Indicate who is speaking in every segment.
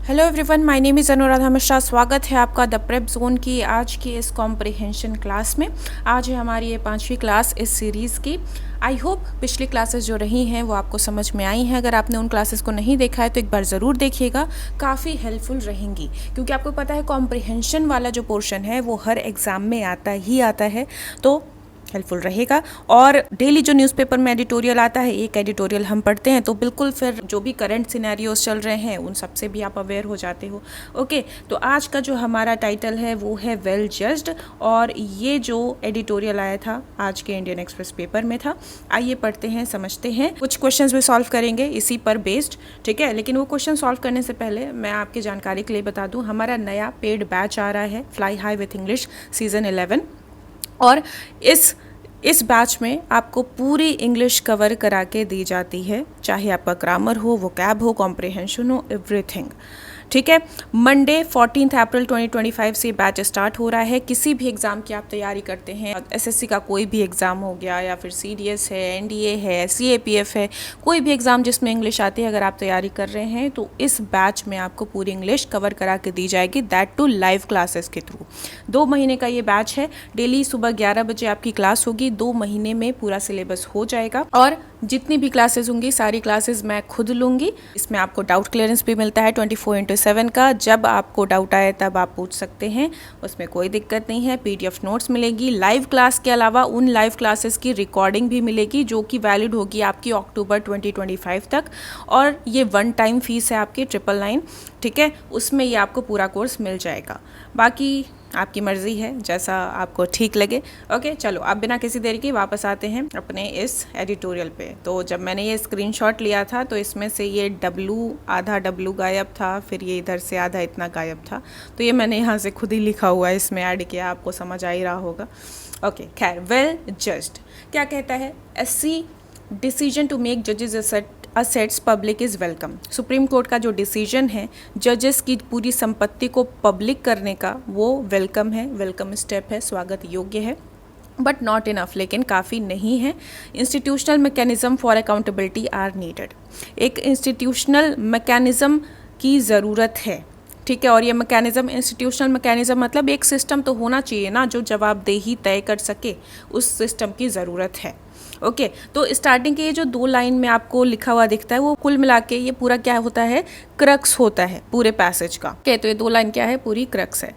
Speaker 1: Hello everyone, my name is Anuradha Mishra. स्वागत है आपका द प्रेप जोन की आज की इस कॉम्प्रिहेंशन क्लास में। आज है हमारी ये 5वीं क्लास इस सीरीज़ की। आई होप पिछली क्लासेस जो रही हैं वो आपको समझ में आई हैं। अगर आपने उन क्लासेस को नहीं देखा है तो एक बार ज़रूर देखिएगा, काफ़ी हेल्पफुल रहेंगी, क्योंकि आपको पता है कॉम्प्रिहेंशन वाला जो पोर्शन है वो हर एग्ज़ाम में आता है, तो हेल्पफुल रहेगा। और डेली जो न्यूज़पेपर में एडिटोरियल आता है, एक एडिटोरियल हम पढ़ते हैं, तो बिल्कुल फिर जो भी करंट सिनेरियोस चल रहे हैं उन सब से भी आप अवेयर हो जाते हो। ओके, तो आज का जो हमारा टाइटल है वो है वेल जज्ड, और ये जो एडिटोरियल आया था आज के इंडियन एक्सप्रेस पेपर में था। आइए पढ़ते हैं, समझते हैं, कुछ क्वेश्चंस भी सॉल्व करेंगे इसी पर बेस्ड, ठीक है। लेकिन वो क्वेश्चन सॉल्व करने से पहले मैं आपकी जानकारी के लिए बता दूं, हमारा नया पेड बैच आ रहा है, fly high with English season 11। और इस बैच में आपको पूरी इंग्लिश कवर करा के दी जाती है, चाहे आपका ग्रामर हो, वोकैब हो, कॉम्प्रिहेंशन हो, एवरीथिंग, ठीक है। मंडे 14 अप्रैल 2025 से बैच स्टार्ट हो रहा है। किसी भी एग्ज़ाम की आप तैयारी करते हैं, एसएससी का कोई भी एग्ज़ाम हो गया, या फिर सीडीएस है, एनडीए है, सीएपीएफ है, कोई भी एग्ज़ाम जिसमें इंग्लिश आती है, अगर आप तैयारी कर रहे हैं तो इस बैच में आपको पूरी इंग्लिश कवर करा के दी जाएगी, दैट टू लाइव क्लासेस के थ्रू। 2 महीने का ये बैच है, डेली सुबह 11 बजे आपकी क्लास होगी। 2 महीने में पूरा सिलेबस हो जाएगा, और जितनी भी क्लासेस होंगी सारी क्लासेस मैं खुद लूँगी। इसमें आपको डाउट क्लियरेंस भी मिलता है 24/7 का। जब आपको डाउट आए तब आप पूछ सकते हैं, उसमें कोई दिक्कत नहीं है। पीडीएफ नोट्स मिलेगी। लाइव क्लास के अलावा उन लाइव क्लासेस की रिकॉर्डिंग भी मिलेगी, जो कि वैलिड होगी आपकी अक्टूबर 2025 तक। और ये 1 टाइम फीस है आपकी 999, ठीक है। उसमें ये आपको पूरा कोर्स मिल जाएगा। बाकी आपकी मर्ज़ी है, जैसा आपको ठीक लगे। ओके, चलो अब बिना किसी देरी के वापस आते हैं अपने इस एडिटोरियल पे। तो जब मैंने ये स्क्रीनशॉट लिया था तो इसमें से ये आधा डब्लू गायब था, फिर ये इधर से आधा इतना गायब था, तो ये मैंने यहाँ से खुद ही लिखा हुआ है, इसमें ऐड किया, आपको समझ आ ही रहा होगा। ओके, खैर, वेल जज्ड क्या कहता है? एससी डिसीजन टू मेक जजेस assets public is welcome. Supreme Court का जो डिसीजन है जजेस की पूरी संपत्ति को पब्लिक करने का, वो वेलकम है, वेलकम स्टेप है, स्वागत योग्य है, बट नॉट इनफ, लेकिन काफ़ी नहीं है। Institutional mechanism for accountability are needed. एक इंस्टीट्यूशनल मैकेनिज्म की ज़रूरत है, ठीक है। और ये मैकेनिज्म, इंस्टीट्यूशनल मैकेनिज्म मतलब एक सिस्टम तो होना चाहिए ना जो जवाबदेही तय कर सके, उस सिस्टम की ज़रूरत है। ओके, तो स्टार्टिंग के ये जो 2 लाइन में आपको लिखा हुआ दिखता है, वो कुल मिला के ये पूरा क्या होता है? क्रक्स होता है पूरे पैसेज का। ओके, तो ये 2 लाइन क्या है? पूरी क्रक्स है।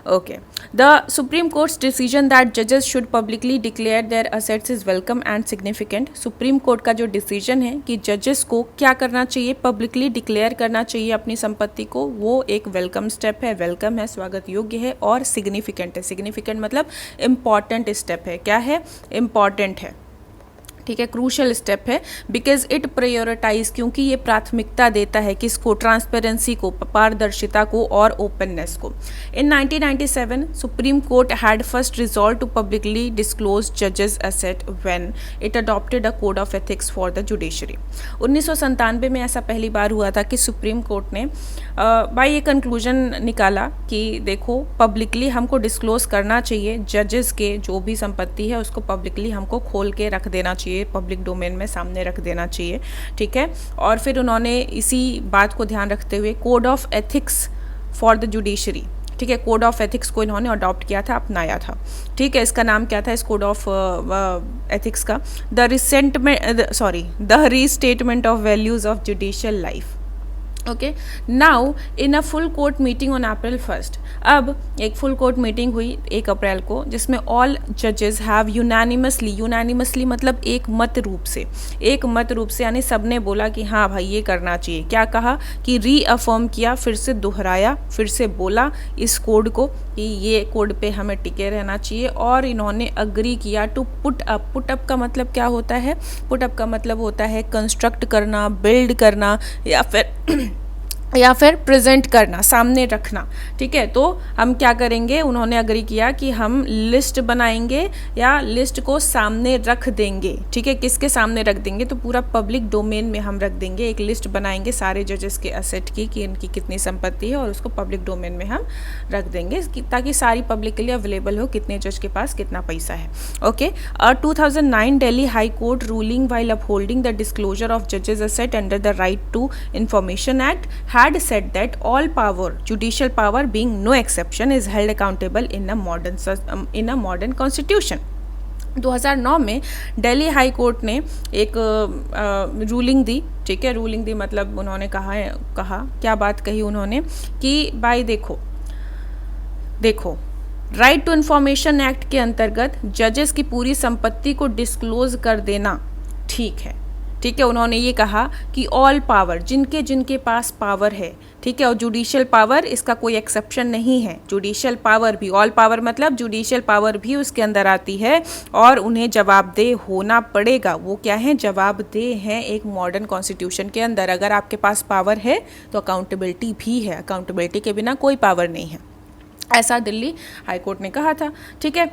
Speaker 1: Okay, the supreme Court's decision that जजेस should publicly declare their assets is welcome and significant. Supreme Court का जो डिसीजन है कि जजेस को क्या करना चाहिए? पब्लिकली डिक्लेयर करना चाहिए अपनी संपत्ति को, वो एक वेलकम स्टेप है, वेलकम है, स्वागत योग्य है, और सिग्निफिकेंट है। सिग्निफिकेंट मतलब इम्पॉर्टेंट स्टेप है। क्या है? इम्पॉर्टेंट है, ठीक है, क्रूशल स्टेप है। बिकॉज इट प्रायोरिटाइज, क्योंकि ये प्राथमिकता देता है किसको? ट्रांसपेरेंसी को, पारदर्शिता को और ओपननेस को। In 1997 Supreme Court had first resolved to publicly disclose जजेस asset when it adopted a code of ethics for the judiciary. 1997 में ऐसा पहली बार हुआ था कि सुप्रीम कोर्ट ने बाई ये कंक्लूजन निकाला कि देखो, पब्लिकली हमको डिस्क्लोज करना चाहिए, जजेस के जो भी संपत्ति है उसको पब्लिकली हमको खोल के रख देना चाहिए, पब्लिक डोमेन में सामने रख देना चाहिए, ठीक है। और फिर उन्होंने इसी बात को ध्यान रखते हुए code of ethics for the judiciary, ठीक है, कोड ऑफ एथिक्स को इन्होंने अडॉप्ट किया था, अपनाया था, ठीक है। इसका नाम क्या था इस कोड ऑफ एथिक्स का? The restatement of values of judicial life. Okay, now in a full court meeting on April 1। अब एक फुल कोर्ट मीटिंग हुई 1 अप्रैल को, जिसमें ऑल जजेस हैव यूनानिमसली मतलब एक मत रूप से, यानी सबने बोला कि हाँ भाई ये करना चाहिए। क्या कहा? कि रीअफर्म किया, फिर से दोहराया, फिर से बोला इस कोड को कि ये कोड पे हमें टिके रहना चाहिए। और इन्होंने अग्री किया टू पुट अप का मतलब क्या होता है? पुट अप का मतलब होता है कंस्ट्रक्ट करना, बिल्ड करना, या फिर प्रेजेंट करना, सामने रखना, ठीक है। तो हम क्या करेंगे? उन्होंने अग्री किया कि हम लिस्ट बनाएंगे या लिस्ट को सामने रख देंगे, ठीक है। किसके सामने रख देंगे? तो पूरा पब्लिक डोमेन में हम रख देंगे, एक लिस्ट बनाएंगे सारे जजेस के असेट की कि इनकी कितनी संपत्ति है, और उसको पब्लिक डोमेन में हम रख देंगे ताकि सारी पब्लिक के लिए अवेलेबल हो कितने जज के पास कितना पैसा है। Okay, 2009 Delhi High Court ruling while upholding the disclosure of जजेस asset under the right to information act had said that all power, judicial power being no exception, is held accountable in a modern constitution. 2009 में Delhi High court ने एक ruling दी, ठीक है, ruling दी मतलब उन्होंने कहा क्या बात कही उन्होंने कि भाई देखो राइट टू इन्फॉर्मेशन एक्ट के अंतर्गत जजेस की पूरी संपत्ति को डिस्क्लोज कर देना ठीक है। उन्होंने ये कहा कि ऑल पावर, जिनके पास पावर है, ठीक है, और जुडिशियल पावर इसका कोई एक्सेप्शन नहीं है। जुडिशियल पावर भी, ऑल पावर मतलब जुडिशियल पावर भी उसके अंदर आती है और उन्हें जवाबदेह होना पड़ेगा। वो क्या है? जवाबदेह हैं एक मॉडर्न कॉन्स्टिट्यूशन के अंदर। अगर आपके पास पावर है तो अकाउंटेबिलिटी भी है, अकाउंटेबिलिटी के बिना कोई पावर नहीं है, ऐसा दिल्ली हाई कोर्ट ने कहा था, ठीक है।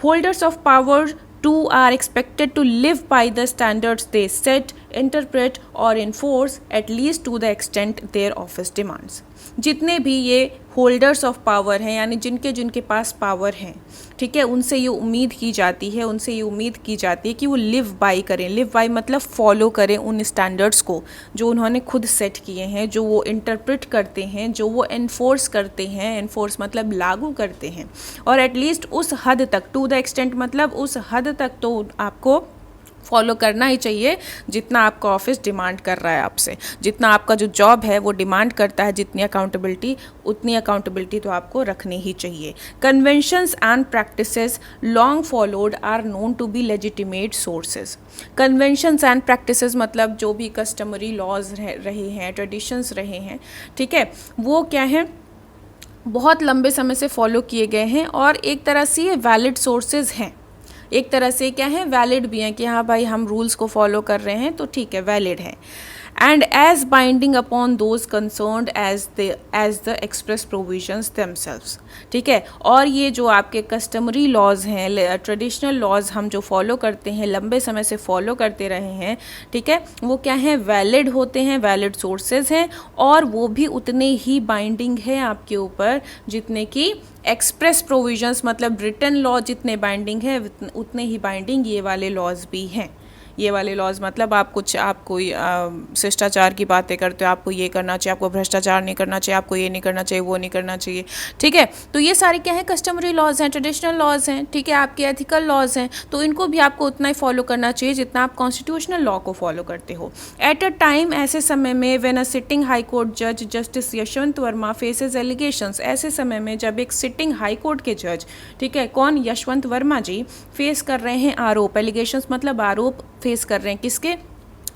Speaker 1: Holders of power to are expected to live by the standards they set, interpret और enforce at least to the extent their office demands. जितने भी ये होल्डर्स ऑफ पावर हैं, यानी जिनके पास पावर हैं, ठीक है, उनसे ये उम्मीद की जाती है कि वो लिव बाय करें। लिव बाय मतलब फॉलो करें उन स्टैंडर्ड्स को जो उन्होंने खुद सेट किए हैं, जो वो इंटरप्रेट करते हैं, जो वो एनफोर्स करते हैं। एनफोर्स मतलब लागू करते हैं, और एटलीस्ट उस हद तक, टू द एक्सटेंट मतलब उस हद तक तो आपको फॉलो करना ही चाहिए जितना आपका ऑफिस डिमांड कर रहा है आपसे, जितना आपका जो जॉब है वो डिमांड करता है, जितनी अकाउंटेबिलिटी, उतनी अकाउंटेबिलिटी तो आपको रखनी ही चाहिए। Conventions and practices long followed are known to be legitimate sources. Conventions and practices मतलब जो भी कस्टमरी लॉज रहे हैं, ट्रेडिशंस रहे हैं, ठीक है, वो क्या है, बहुत लंबे समय से फॉलो किए गए हैं और एक तरह से ये वैलिड सोर्सेज हैं। एक तरह से क्या है, वैलिड भी हैं कि हाँ भाई हम रूल्स को फॉलो कर रहे हैं तो ठीक है, वैलिड है। And as binding upon those concerned as the express provisions themselves, ठीक है। और ये जो आपके कस्टमरी लॉज हैं, ट्रेडिशनल लॉज हम जो फॉलो करते हैं, लंबे समय से फॉलो करते रहे हैं, ठीक है, वो क्या है, वैलिड होते हैं, वैलिड सोर्सेज हैं, और वो भी उतने ही बाइंडिंग है आपके ऊपर जितने की एक्सप्रेस प्रोविजंस मतलब रिटन लॉ जितने बाइंडिंग है, उतने ही बाइंडिंग ये वाले लॉज भी हैं। ये वाले लॉज मतलब आप कोई शिष्टाचार की बातें करते हो, आपको ये करना चाहिए, आपको भ्रष्टाचार नहीं करना चाहिए, आपको ये नहीं करना चाहिए, वो नहीं करना चाहिए, ठीक है। तो ये सारे क्या है, कस्टमरी लॉज हैं, ट्रेडिशनल लॉज हैं, ठीक है, आपके एथिकल लॉज हैं, तो इनको भी आपको उतना ही फॉलो करना चाहिए जितना आप कॉन्स्टिट्यूशनल लॉ को फॉलो करते हो। एट अ टाइम, ऐसे समय में, when a sitting High Court जज justice Yashwant Varma faces allegations, ऐसे समय में जब एक सिटिंग हाई कोर्ट के जज, ठीक है, कौन, यशवंत वर्मा जी, फेस कर रहे हैं आरोप, एलिगेशंस मतलब आरोप फेस कर रहे हैं किसके,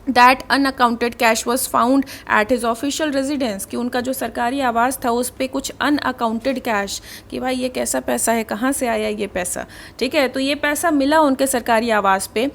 Speaker 1: that unaccounted cash was found at his official residence, कि उनका जो सरकारी आवास था उस पर कुछ अनअकाउंटेड कैश, कि भाई ये कैसा पैसा है, कहाँ से आया ये पैसा, ठीक है, तो ये पैसा मिला उनके सरकारी आवास पे।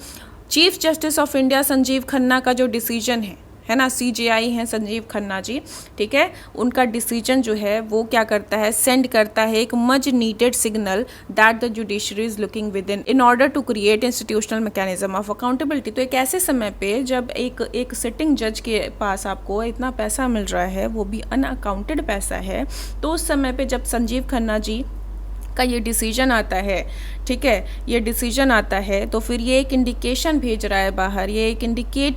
Speaker 1: Chief justice of India Sanjeev Khanna का जो डिसीजन है ना, CJI हैं संजीव खन्ना जी, ठीक है, उनका डिसीजन जो है वो क्या करता है, सेंड करता है एक much needed signal that the judiciary is looking with in order to create institutional mechanism of accountability. तो एक ऐसे समय पे जब एक सिटिंग जज के पास आपको इतना पैसा मिल रहा है, वो भी अनअकाउंटेड पैसा है, तो उस समय पे जब संजीव खन्ना जी का ये डिसीजन आता है, ठीक है, ये डिसीजन आता है, तो फिर ये एक इंडिकेशन भेज रहा है बाहर, ये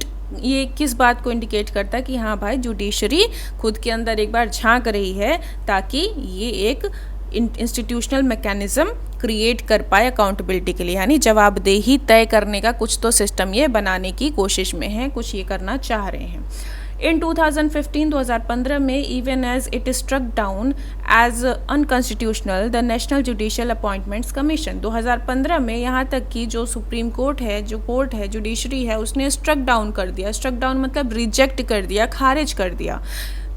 Speaker 1: किस बात को इंडिकेट करता है कि हाँ भाई जुडिशरी खुद के अंदर एक बार झांक रही है ताकि ये एक इंस्टीट्यूशनल मैकेनिज्म क्रिएट कर पाए अकाउंटेबिलिटी के लिए, यानी जवाबदेही तय करने का कुछ तो सिस्टम ये बनाने की कोशिश में है, कुछ ये करना चाह रहे हैं। इन 2015 में, even as it struck down as unconstitutional the national judicial appointments commission, 2015 में यहाँ तक कि जो सुप्रीम कोर्ट है, जो कोर्ट है, जुडिशरी है, उसने स्ट्रक डाउन कर दिया। स्ट्रक डाउन मतलब रिजेक्ट कर दिया, खारिज कर दिया,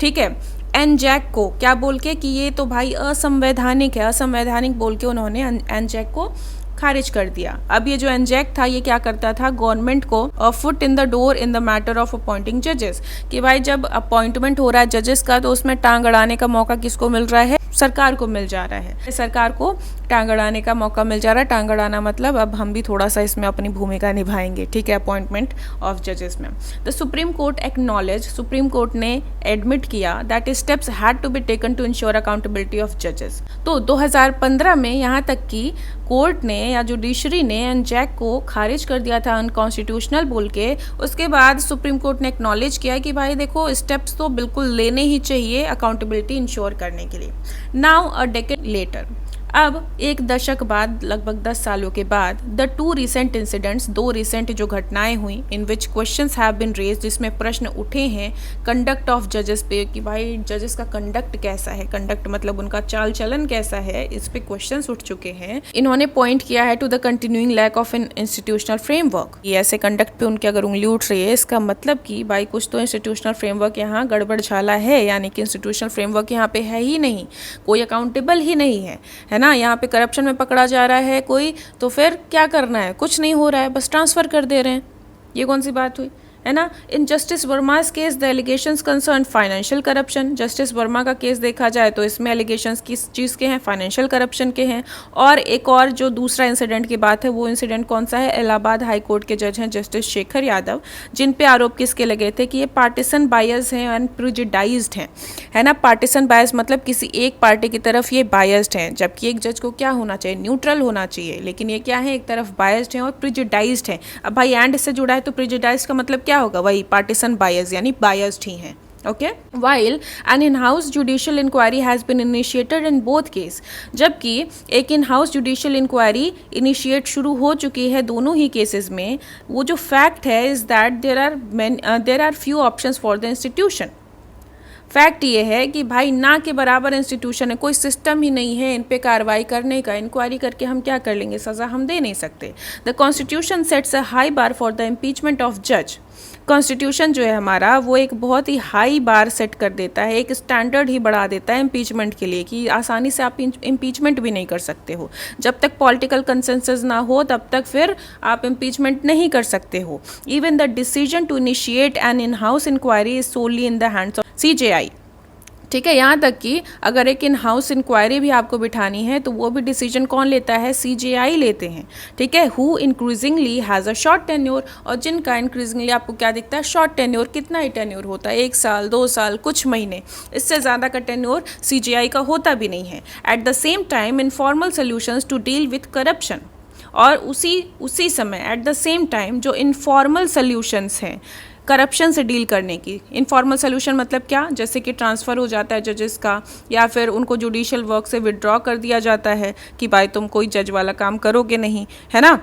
Speaker 1: ठीक है, एनजैक को, क्या बोल के कि ये तो भाई असंवैधानिक है, असंवैधानिक बोल के उन्होंने एनजैक को खारिज कर दिया। अब ये जो एनजैक था ये क्या करता था, गवर्नमेंट को foot in the door in the matter of appointing जजेस, कि भाई जब अपॉइंटमेंट हो रहा है जजेस का तो उसमें टांग अड़ाने का मौका किसको मिल रहा है, सरकार को मिल जा रहा है, सरकार को टांग अड़ाने का मौका मिल जा रहा है। टांग अड़ाना मतलब अब हम भी थोड़ा सा इसमें अपनी भूमिका निभाएंगे, ठीक है, अपॉइंटमेंट ऑफ जजेस में। The supreme court acknowledge, supreme court ने एडमिट किया that steps had to be taken to ensure accountability of जजेस। तो 2015 में यहाँ तक कि कोर्ट ने या जुडिशरी ने एनजैक को खारिज कर दिया था अनकॉन्स्टिट्यूशनल बोल के, उसके बाद सुप्रीम कोर्ट ने एक्नॉलेज किया कि भाई देखो स्टेप्स तो बिल्कुल लेने ही चाहिए अकाउंटेबिलिटी इंश्योर करने के लिए। नाउ अ डेकेड लेटर, अब एक दशक बाद, लगभग 10 सालों के बाद, द टू रिसेंट इंसिडेंट्स, दो रिसेंट जो घटनाएं हुई in which questions have been raised, जिसमें प्रश्न उठे हैं कंडक्ट ऑफ जजेस पे कि भाई जजेस का कंडक्ट कैसा है, कंडक्ट मतलब उनका चाल चलन कैसा है, इस पे क्वेश्चंस उठ चुके हैं। इन्होंने पॉइंट किया है to the continuing lack of an institutional framework. ये ऐसे कंडक्ट पे उनकी अगर उंगली उठ रही है, इसका मतलब कि भाई कुछ तो इंस्टीट्यूशनल फ्रेमवर्क यहाँ गड़बड़ झाला है, यानी कि इंस्टीट्यूशनल फ्रेमवर्क यहाँ पे है ही नहीं, कोई अकाउंटेबल ही नहीं है ना। यहाँ पे करप्शन में पकड़ा जा रहा है कोई, तो फिर क्या करना है, कुछ नहीं हो रहा है, बस ट्रांसफ़र कर दे रहे हैं। ये कौन सी बात हुई, है ना। In justice Varma's case the allegations concern financial corruption. Justice Varma का केस देखा जाए तो इसमें एलिगेशंस किस चीज़ के हैं, फाइनेंशियल करप्शन के हैं। और एक और जो दूसरा इंसिडेंट की बात है, वो इंसिडेंट कौन सा है, इलाहाबाद हाई कोर्ट के जज हैं जस्टिस शेखर यादव, जिन पे आरोप किसके लगे थे कि ये पार्टिसन बायस हैं एंड प्रिजुडाइज्ड हैं, है ना। पार्टिसन बायस मतलब किसी एक पार्टी की तरफ ये बायस्ड हैं, जबकि एक जज को क्या होना चाहिए, न्यूट्रल होना चाहिए, लेकिन ये क्या है, एक तरफ बायस्ड हैं और प्रिजुडाइज्ड हैं। अब भाई एंड इससे जुड़ा है तो प्रिजुडाइज्ड का मतलब क्या होगा, वही पार्टिसन बायस यानी बायस्ड ही हैं। Okay, while an in house judicial inquiry has been initiated in both case, जबकि एक in house judicial inquiry initiate शुरू हो चुकी है दोनों ही केसेस में। वो जो फैक्ट है is that there are few options for the institution. Fact ये है कि भाई ना के बराबर इंस्टीट्यूशन है, कोई सिस्टम ही नहीं है इन पे कार्रवाई करने का। इंक्वायरी करके हम क्या कर लेंगे, सज़ा हम दे नहीं सकते। The constitution sets a high bar for the impeachment of जज। कॉन्स्टिट्यूशन जो है हमारा, वो एक बहुत ही हाई बार सेट कर देता है, एक स्टैंडर्ड ही बढ़ा देता है इम्पीचमेंट के लिए, कि आसानी से आप इम्पीचमेंट भी नहीं कर सकते हो। जब तक पॉलिटिकल कंसेंसस ना हो तब तक फिर आप इम्पीचमेंट नहीं कर सकते हो। Even the decision to initiate an in house inquiry is solely in the hands of CJI। ठीक है, यहाँ तक कि अगर एक इन हाउस इंक्वायरी भी आपको बिठानी है तो वो भी डिसीजन कौन लेता है, CJI लेते हैं। ठीक है, who increasingly has a short tenure, और जिनका इंक्रीजिंगली आपको क्या दिखता है, शॉर्ट टेन्योर। कितना ही टेन्योर होता है, 1 साल 2 साल कुछ महीने, इससे ज़्यादा का टेन्योर CJI का होता भी नहीं है। At the same time informal solutions to deal with corruption, और उसी समय एट द सेम टाइम जो इनफॉर्मल सोल्यूशंस हैं करप्शन से डील करने की। इनफॉर्मल सोल्यूशन मतलब क्या, जैसे कि ट्रांसफ़र हो जाता है जजेस का, या फिर उनको जुडिशियल वर्क से विड्रॉ कर दिया जाता है कि भाई तुम कोई जज वाला काम करोगे नहीं, है ना।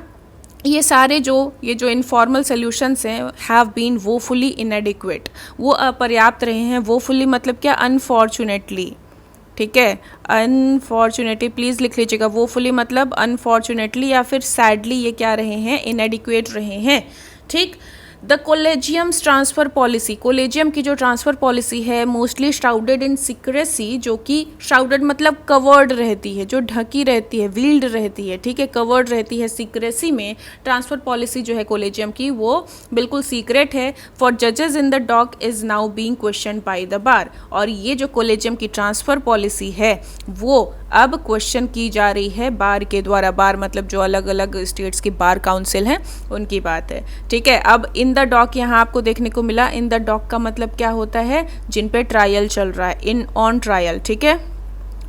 Speaker 1: ये सारे ये जो इनफॉर्मल सोल्यूशंस हैं हैव बीन वोफुली इनएडिक्वेट, वो अपर्याप्त रहे हैं। वोफुली मतलब क्या, अनफॉर्चुनेटली। ठीक है, अनफॉर्चुनेटली प्लीज़ लिख लीजिएगा। वोफुली मतलब अनफॉर्चुनेटली या फिर सैडली ये क्या रहे हैं, इनएडिक्वेट रहे हैं। ठीक, द कोलेजियम्स ट्रांसफ़र पॉलिसी, कोलेजियम की जो ट्रांसफ़र पॉलिसी है मोस्टली श्राउडेड इन सीक्रेसी, जो कि श्राउडेड मतलब कवर्ड रहती है, जो ढकी रहती है, वील्ड रहती है। ठीक है, कवर्ड रहती है सीक्रेसी में। ट्रांसफ़र पॉलिसी जो है कोलेजियम की वो बिल्कुल सीक्रेट है। फॉर जजेस in the dock is now being question by the bar, और ये जो कोलेजियम की ट्रांसफ़र पॉलिसी है वो अब क्वेश्चन की जा रही है बार के द्वारा। बार मतलब जो अलग अलग स्टेट्स की बार काउंसिल हैं उनकी बात है। ठीक है, अब इन द डॉक यहाँ आपको देखने को मिला। इन द डॉक का मतलब क्या होता है, जिन पे ट्रायल चल रहा है, इन ऑन ट्रायल। ठीक है,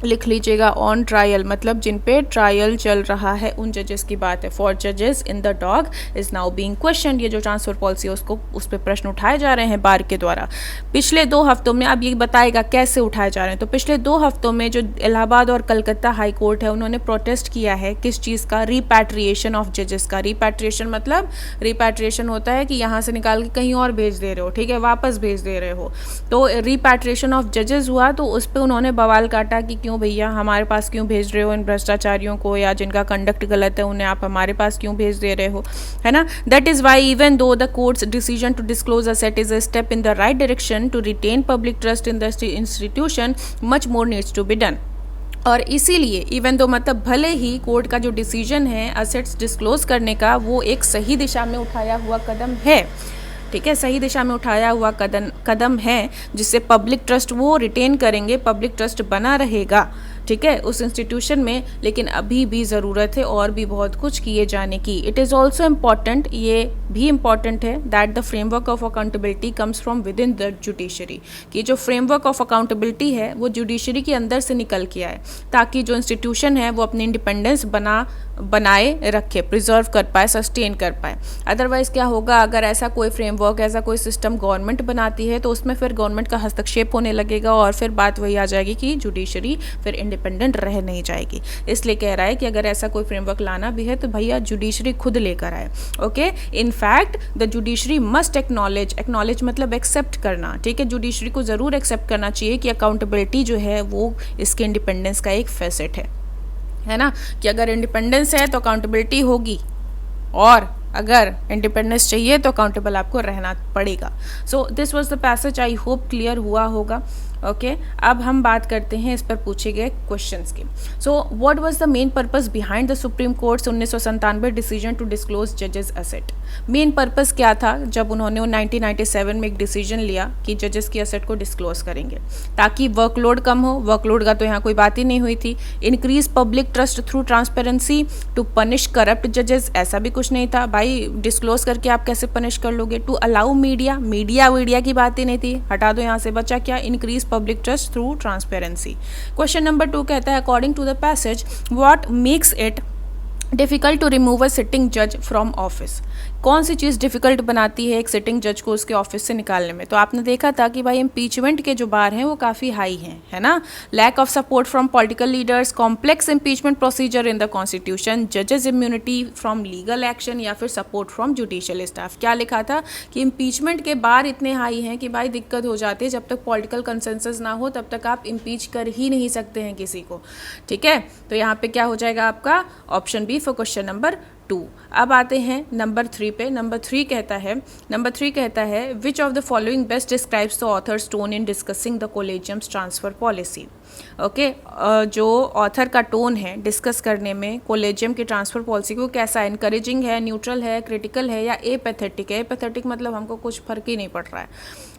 Speaker 1: लिख लीजिएगा, ऑन ट्रायल मतलब जिन पे ट्रायल चल रहा है, उन जजेस की बात है। फॉर जजेस in the dock is now being question, ये जो ट्रांसफर पॉलिसी है उसको उस पर प्रश्न उठाए जा रहे हैं बार के द्वारा। पिछले 2 हफ्तों में, अब ये बताएगा कैसे उठाए जा रहे हैं, तो पिछले 2 हफ्तों में जो इलाहाबाद और कलकत्ता हाई कोर्ट है उन्होंने प्रोटेस्ट किया है। किस चीज़ का, रिपैट्रिएशन ऑफ जजेस का। रिपैट्रिएशन मतलब, रिपैट्रिएशन होता है कि यहाँ से निकाल के कहीं और भेज दे रहे हो, ठीक है, वापस भेज दे रहे हो। तो रिपैट्रिएशन ऑफ जजेस हुआ, तो उस पर उन्होंने बवाल काटा कि क्यों भैया हमारे पास क्यों भेज रहे हो इन भ्रष्टाचारियों को, या जिनका कंडक्ट गलत है उन्हें आप हमारे पास क्यों भेज दे रहे हो, है ना। That is why even though the court's decision to disclose asset is a step in the right direction to retain public trust in the institution, much more needs to be done. और इसीलिए even though मतलब भले ही court का जो decision है assets disclose करने का, वो एक सही दिशा में उठाया हुआ कदम है, ठीक है, सही दिशा में उठाया हुआ कदम है, जिससे पब्लिक ट्रस्ट वो रिटेन करेंगे, पब्लिक ट्रस्ट बना रहेगा, ठीक है, उस इंस्टीट्यूशन में। लेकिन अभी भी ज़रूरत है और भी बहुत कुछ किए जाने की। इट इज़ ऑल्सो इम्पॉर्टेंट, ये भी इम्पॉर्टेंट है that the framework of accountability comes from with in the judiciary, कि जो फ्रेमवर्क ऑफ अकाउंटेबिलिटी है वो जुडिशरी के अंदर से निकल के आए, ताकि जो इंस्टीट्यूशन है वो अपनी इंडिपेंडेंस बना बनाए रखे, प्रिजर्व कर पाए, सस्टेन कर पाए। अदरवाइज़ क्या होगा, अगर ऐसा कोई फ्रेमवर्क, ऐसा कोई सिस्टम गवर्नमेंट बनाती है तो उसमें फिर गवर्नमेंट का हस्तक्षेप होने लगेगा और फिर बात वही आ जाएगी कि जुडिशरी फिर इंडिपेंडेंट रह नहीं जाएगी। इसलिए कह रहा है कि अगर ऐसा कोई फ्रेमवर्क लाना भी है तो भैया जुडिशरी खुद लेकर आए। Okay, in fact the judiciary must acknowledge मतलब एक्सेप्ट करना, ठीक है, जुडिशरी को ज़रूर एक्सेप्ट करना चाहिए कि अकाउंटेबिलिटी जो है वो इसके इंडिपेंडेंस का एक फैसेट है ना, कि अगर इंडिपेंडेंस है तो अकाउंटेबिलिटी होगी, और अगर इंडिपेंडेंस चाहिए तो अकाउंटेबल आपको रहना पड़ेगा। So this was the passage, I hope clear हुआ होगा। ओके, अब हम बात करते हैं इस पर पूछे गए क्वेश्चंस की। So what was the main purpose behind the supreme court's 1997 decision to disclose जजेस एसेट। मेन पर्पस क्या था जब उन्होंने 1997 में एक डिसीजन लिया कि जजेस की एसेट को डिस्क्लोज करेंगे, ताकि वर्कलोड कम हो। वर्कलोड का तो यहाँ कोई बात ही नहीं हुई थी। Increase public trust through transparency to punish corrupt जजेस, ऐसा भी कुछ नहीं था भाई, डिस्क्लोज करके आप कैसे पनिश कर लोगे। टू अलाउ मीडिया की बात ही नहीं थी, हटा दो यहाँ से। बचा क्या, increase public trust through transparency. Question number 2 कहता है according to the passage what makes it difficult to remove a sitting जज फ्रॉम ऑफिस। कौन सी चीज़ डिफ़िकल्ट बनाती है एक सिटिंग जज को उसके ऑफिस से निकालने में। तो आपने देखा था कि भाई इम्पीचमेंट के जो बार हैं वो काफ़ी हाई हैं, है ना। Lack of support from political leaders, complex impeachment procedure in the constitution, जजेस इम्यूनिटी फ्रॉम लीगल एक्शन, या फिर सपोर्ट फ्रॉम जुडिशियल स्टाफ। क्या लिखा था कि इम्पीचमेंट के बार इतने हाई हैं कि भाई दिक्कत हो जाती है, जब तक पॉलिटिकल कंसेंसस ना हो तब तक आप इम्पीच कर ही नहीं सकते हैं किसी को, ठीक है। तो यहाँ पे क्या हो जाएगा आपका option B for question number 2। अब आते हैं नंबर 3 पे। नंबर 3 कहता है which of the following best describes the author's tone in discussing the collegium's transfer policy. Okay, जो ऑथर का टोन है डिस्कस करने में कॉलेजियम की ट्रांसफ़र पॉलिसी को, कैसा है, इनकरेजिंग है, न्यूट्रल है, क्रिटिकल है, या एपैथेटिक है। एपैथेटिक मतलब हमको कुछ फर्क ही नहीं पड़ रहा है,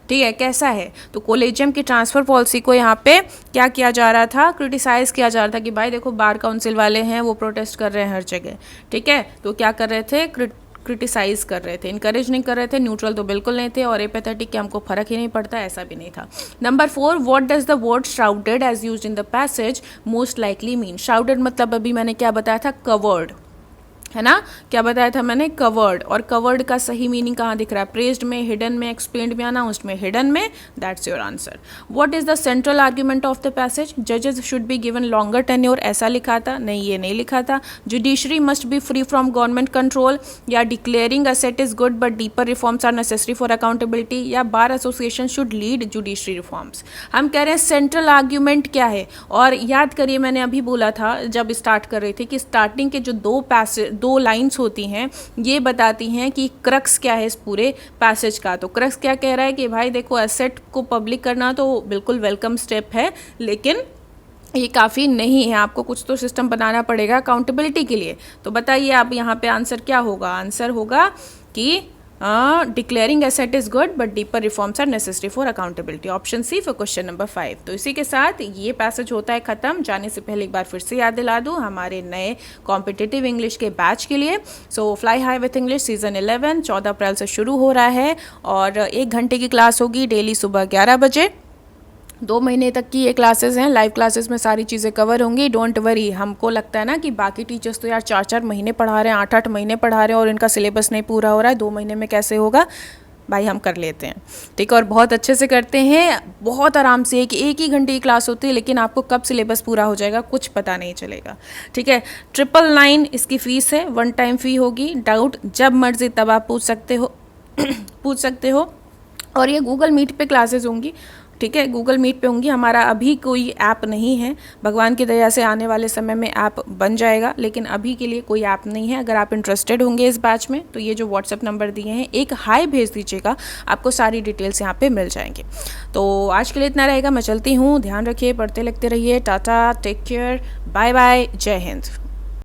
Speaker 1: ठीक है, कैसा है। तो कॉलेजियम की ट्रांसफ़र पॉलिसी को यहाँ पे क्या किया जा रहा था, क्रिटिसाइज़ किया जा रहा था कि भाई देखो बार काउंसिल वाले हैं वो प्रोटेस्ट कर रहे हैं हर जगह, ठीक है। तो क्या कर रहे थे, क्रिटिसाइज कर रहे थे, इनकरेज नहीं कर रहे थे, न्यूट्रल तो बिल्कुल नहीं थे, और एपैथेटिक के हमको फर्क ही नहीं पड़ता, ऐसा भी नहीं था। Number 4, what does the word shrouded as used in the passage most likely mean. Shrouded मतलब अभी मैंने क्या बताया था, कवर्ड, है ना, क्या बताया था मैंने, कवर्ड। और कवर्ड का सही मीनिंग कहाँ दिख रहा है, प्रेज्ड में, हिडन में, एक्सप्लेन्ड में, अनाउंस्ड में। हिडन में, that's your answer. What is the central argument of the passage, जजेस should be given longer tenure, ऐसा लिखा था, नहीं ये नहीं लिखा था। Judiciary must be free from government control, या declaring asset is good but deeper reforms are necessary for accountability, या bar association should lead judiciary reforms. हम कह रहे हैं सेंट्रल आर्ग्यूमेंट क्या है, और याद करिए मैंने अभी बोला था जब स्टार्ट कर रही थी कि स्टार्टिंग के जो दो लाइंस होती हैं ये बताती हैं कि क्रक्स क्या है इस पूरे पैसेज का। तो क्रक्स क्या कह रहा है कि भाई देखो एसेट को पब्लिक करना तो बिल्कुल वेलकम स्टेप है, लेकिन ये काफ़ी नहीं है, आपको कुछ तो सिस्टम बनाना पड़ेगा अकाउंटेबिलिटी के लिए। तो बताइए आप यहाँ पे आंसर क्या होगा, आंसर होगा कि declaring asset is good but deeper reforms are necessary for accountability, option C for question number 5। तो इसी के साथ ये पैसेज होता है ख़त्म। जाने से पहले एक बार फिर से याद दिला दूँ हमारे नए कॉम्पिटिटिव इंग्लिश के बैच के लिए। So fly high with English season 11 14 अप्रैल से शुरू हो रहा है, और 1 घंटे की क्लास होगी डेली सुबह 11 बजे। 2 महीने तक की ये क्लासेस हैं, लाइव क्लासेस में सारी चीज़ें कवर होंगी। डोंट वरी, हमको लगता है ना कि बाकी टीचर्स तो यार 4-4 महीने पढ़ा रहे हैं, 8-8 महीने पढ़ा रहे हैं और इनका सिलेबस नहीं पूरा हो रहा है, 2 महीने में कैसे होगा भाई, हम कर लेते हैं, ठीक है, और बहुत अच्छे से करते हैं, बहुत आराम से। एक ही घंटे की क्लास होती है, लेकिन आपको कब सिलेबस पूरा हो जाएगा कुछ पता नहीं चलेगा, ठीक है। 999 इसकी फ़ीस है, 1 टाइम फ़ी होगी। डाउट जब मर्जी तब आप पूछ सकते हो पूछ सकते हो। और ये गूगल मीट पे क्लासेस होंगी, ठीक है, गूगल मीट पे होंगी। हमारा अभी कोई ऐप नहीं है, भगवान की दया से आने वाले समय में ऐप बन जाएगा, लेकिन अभी के लिए कोई ऐप नहीं है। अगर आप इंटरेस्टेड होंगे इस बैच में तो ये जो व्हाट्सएप नंबर दिए हैं एक हाई भेज दीजिएगा, आपको सारी डिटेल्स यहाँ पे मिल जाएंगे। तो आज के लिए इतना रहेगा, मैं चलती हूँ, ध्यान रखिए, पढ़ते लिखते रहिए, tata, take care, bye bye, जय हिंद।